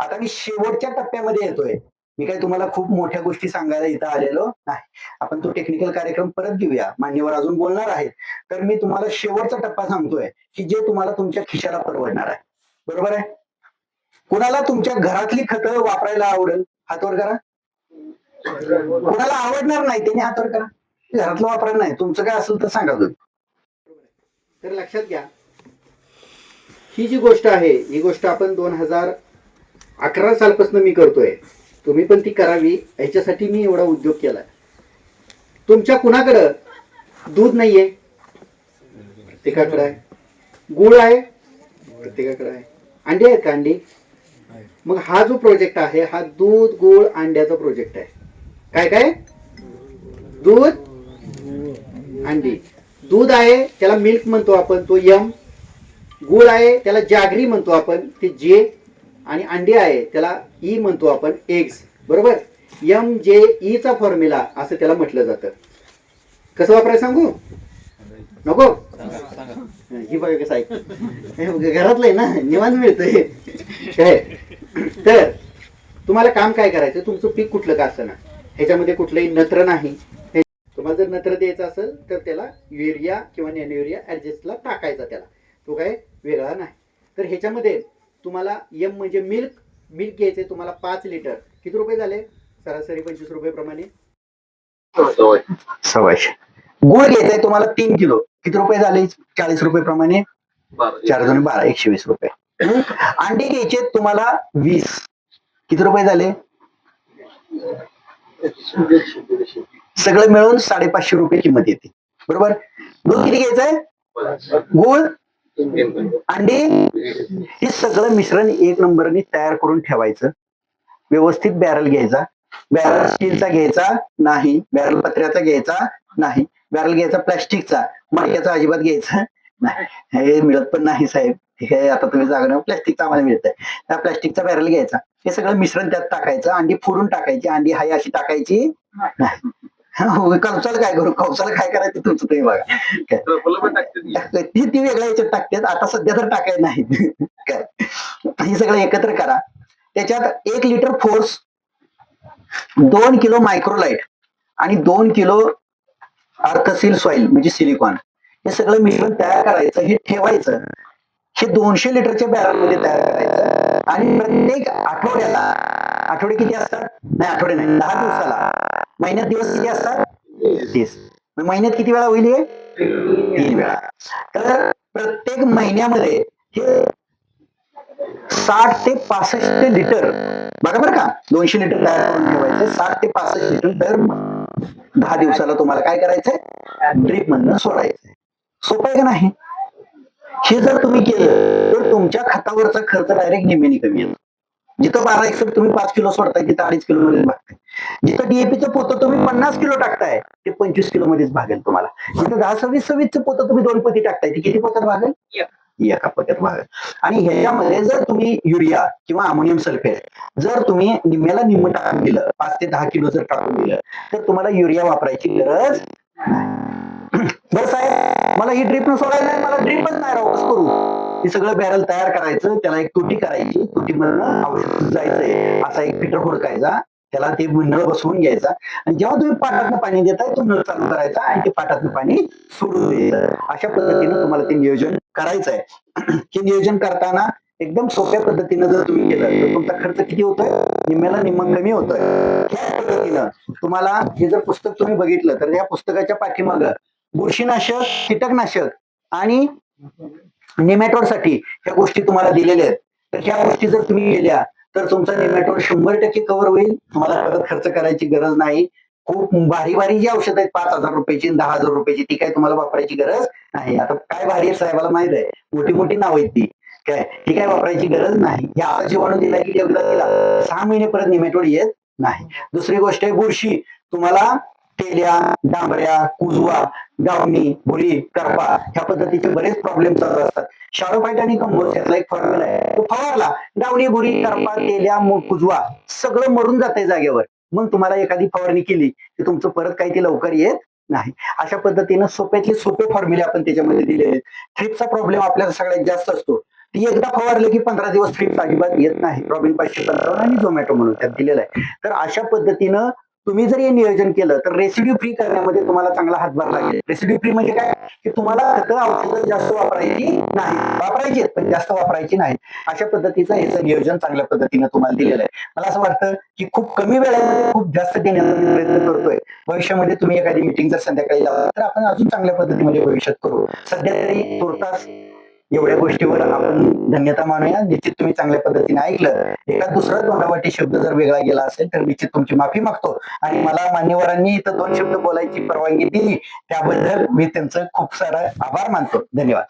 आता मी शेवटच्या टप्प्यामध्ये येतोय. मी काही तुम्हाला खूप मोठ्या गोष्टी सांगायला इथं आलेलो नाही. आपण तो टेक्निकल कार्यक्रम परत घेऊया. मान्यवर अजून बोलणार आहेत. तर मी तुम्हाला शेवटचा टप्पा सांगतोय, की जे तुम्हाला तुमच्या खिशाला परवडणार आहे. बरोबर आहे? कुणाला तुमच्या घरातली खतं वापरायला आवडेल? हात वर करा. कुणाला आवडणार नाही त्यांनी हात वर करा. घरातलं वापरायला नाही. तुमचं काय असेल तर सांगा तुम्ही. तर लक्षात घ्या, ही जी गोष्ट आहे ही गोष्ट आपण 2011 सालपासून मी करतोय. तुम्ही पण ती करावी याच्यासाठी मी एवढा उद्योग केलाय. तुमच्या कुणाकडं दूध नाहीये? प्रत्येकाकडे आहे. गुळ आहे? प्रत्येकाकडे आहे. अंडी आहेत का? अंडी. मग हा जो प्रोजेक्ट आहे हा दूध गुळ अंड्याचा प्रोजेक्ट आहे. काय काय? दूध अंडी. दूध आहे त्याला मिल्क म्हणतो आपण, तो यम. गुळ आहे त्याला जागरी म्हणतो आपण, ते जे. आणि अंडी आहे त्याला ई म्हणतो आपण, एग्स. बरोबर? एम जे ई चा फॉर्म्युला असं त्याला म्हटलं जातं. कसं वापरायचं सांगू नको? ही बघा कसं ऐक, घरातलं आहे ना, निवांत मिळतंय काय. तर तुम्हाला काम काय करायचं, तुमचं पीक कुठलं का असं ना, ह्याच्यामध्ये कुठलंही नत्र नाही. तुम्हाला जर नत्र द्यायचं असेल तर त्याला युरिया किंवा नॅनो युरिया ऍडजस्टला टाकायचा, त्याला तो काय वेगळा नाही. तर ह्याच्यामध्ये तुम्हाला एम म्हणजे मिल्क घ्यायचे तुम्हाला 5 लिटर. किती रुपये झाले? सरासरी 25 रुपये प्रमाणे. 100. गुळ घ्यायचंय तुम्हाला 3 किलो. किती रुपये झाले? 40 रुपये प्रमाणे. 4 जण 12, 120 रुपये. अंडे घ्यायचे तुम्हाला 20. किती रुपये झाले? सगळं मिळून 550 रुपये किंमत येते. बरोबर? दूध किती घ्यायचंय? गुळ अंडी हे सगळं मिश्रण एक नंबरने तयार करून ठेवायचं. व्यवस्थित बॅरल घ्यायचा. बॅरल स्टीलचा घ्यायचा नाही, बॅरल पत्र्याचा घ्यायचा नाही, बॅरल घ्यायचा प्लॅस्टिकचा. मडक्याचा अजिबात घ्यायचा नाही, हे मिळत पण नाही साहेब. हे आता तुम्ही जागा प्लॅस्टिकचा आम्हाला मिळतंय. त्या प्लॅस्टिकचा बॅरल घ्यायचा. हे सगळं मिश्रण त्यात टाकायचं. अंडी फोडून टाकायची. अंडी हाय अशी टाकायची नाही. कवचाला काय करू, कवचाला काय करायचं तुमचं तुम्ही बघा. ती वेगळ्या याच्यात टाकतात आता सध्या तर टाकायचं नाही. काय हे सगळं एकत्र करा. त्याच्यात 1 लिटर फोर्स, 2 किलो मायक्रोलाइट आणि 2 किलो अर्थसील सॉइल म्हणजे सिलिकॉन, हे सगळं मिश्रण तयार करायचं. हे ठेवायचं. हे 200 लिटरच्या बॅरल मध्ये तयार करायचं. आणि प्रत्येक आठवड्याला, आठवडे किती असतात? नाही आठवडे नाही, 10 दिवसाला. महिन्यात दिवस किती असतात? 30. महिन्यात किती वेळा होईल हे? 3 वेळा. तर प्रत्येक महिन्यामध्ये हे 60 ते 65 लिटर, बघा बरं का, 200 लिटर तयार करून ठेवायचं. 60 ते 65 लिटर दर 10 दिवसाला तुम्हाला काय करायचंय? ड्रीप मधनं सोडायचंय. सोपं आहे का नाही? हे जर तुम्ही केलं तर तुमच्या खतावरचा खर्च डायरेक्ट निम्म्याने कमी येतो. जिथं 12 एकसर तुम्ही 5 किलो सोडताय तिथं 2.5 किलो मध्ये भागताय. जिथं डीएपीचं पोतं तुम्ही 50 किलो टाकताय ते 25 किलो मध्येच भागेल तुम्हाला. जिथं 10-26-26चं पोतं तुम्ही 2 पती टाकताय ते किती पोत्यात भागेल? एका पोत्यात भागेल. आणि ह्याच्यामध्ये जर तुम्ही युरिया किंवा अमोनियम सल्फेट जर तुम्ही निम्म्याला निम्म टाकून दिलं, 5 ते 10 किलो जर टाकून दिलं, तर तुम्हाला युरिया वापरायची गरज नाही. बरं साहेब मला ही ड्रीप न सोडायला नाही, मला ड्रीपच नाही राहू, कसं करू? हे सगळं बॅरल तयार करायचं, त्याला एक तुटी करायची, तुटीमधनं औषध जायचंय, असा एक फिल्टर हुडकायचा, त्याला ते नळ बसवून घ्यायचा. आणि जेव्हा तुम्ही पाटातनं पाणी देताय तो नळ चालू करायचा आणि ते पाटातनं पाणी सोडून द्यायचं. अशा पद्धतीनं तुम्हाला ते नियोजन करायचं आहे. हे नियोजन करताना एकदम सोप्या पद्धतीनं जर तुम्ही केलं तर तुमचा खर्च किती होतोय? निम्म्याला निम्म कमी होतोय. त्याच पद्धतीनं तुम्हाला हे जर पुस्तक तुम्ही बघितलं तर या पुस्तकाच्या पाठीमागं बुरशीनाशक, कीटकनाशक आणि नेमॅटोड साठी ह्या गोष्टी तुम्हाला दिलेल्या आहेत. तर ह्या गोष्टी जर तुम्ही केल्या तर तुमचा नेमॅटोड 100% कव्हर होईल. तुम्हाला परत खर्च करायची गरज नाही. खूप भारी भारी जी औषध आहेत 5,000 रुपयाची 10,000 रुपयाची ती काय तुम्हाला वापरायची गरज नाही. आता काय भारी आहे साहेबाला माहित आहे, मोठी मोठी नाव आहेत ती काय, ती काय वापरायची गरज नाही. ह्या असा जीवाणू दिला की एकदा दिला 6 महिने परत नेमॅटोड येत नाही. दुसरी गोष्ट आहे बुरशी. तुम्हाला तेल्या, डांबऱ्या, कुजवा, गावणी, भुरी, करपा ह्या पद्धतीचे बरेच प्रॉब्लेम चालू असतात. शारोफाईट आणि कंपोस्ट यातला एक फॉर्म्युला आहे, तो फवारला गावणी, भुरी, करपा, तेल्या, कुजवा सगळं मरून जाते जागेवर. मग तुम्हाला एखादी फवारणी केली की तुमचं परत काही ते लवकर येत नाही. अशा पद्धतीनं सोप्यातले सोपे फॉर्म्युले आपण त्याच्यामध्ये दिलेले आहेत. थ्रिप्सचा प्रॉब्लेम आपल्याला सगळ्यात जास्त असतो. ती एकदा फवारलं की 15 दिवस थ्रिप्स अजिबात येत नाही. रॉबिन 555 आणि झोमॅटो म्हणून त्यात दिलेलं आहे. तर अशा पद्धतीनं तुम्ही जर हे नियोजन केलं तर रेसिड्यू फ्री करण्यामध्ये तुम्हाला चांगला हातभार लागेल. रेसिड्यू फ्री म्हणजे काय, की तुम्हाला खतं औषधं जास्त वापरायची नाही, वापरायची पण जास्त वापरायची नाही. अशा पद्धतीचं याचं नियोजन चांगल्या पद्धतीनं तुम्हाला दिलेलं आहे. मला असं वाटतं की खूप कमी वेळेमध्ये खूप जास्त देण्याचा मी प्रयत्न करतोय. भविष्यामध्ये तुम्ही एखादी मीटिंग जर संध्याकाळी लावला तर आपण अजून चांगल्या पद्धतीमध्ये भविष्यात करू. सध्या तरी तुर्तास एवढ्या गोष्टीवर आपण धन्यता मानूया. निश्चित तुम्ही चांगल्या पद्धतीने ऐकलं. एका दुसरा तोंडावाटी शब्द जर वेगळा गेला असेल तर निश्चित तुमची माफी मागतो. आणि मला मान्यवरांनी इथं 2 शब्द बोलायची परवानगी दिली त्याबद्दल मी त्यांचं खूप सारा आभार मानतो. धन्यवाद.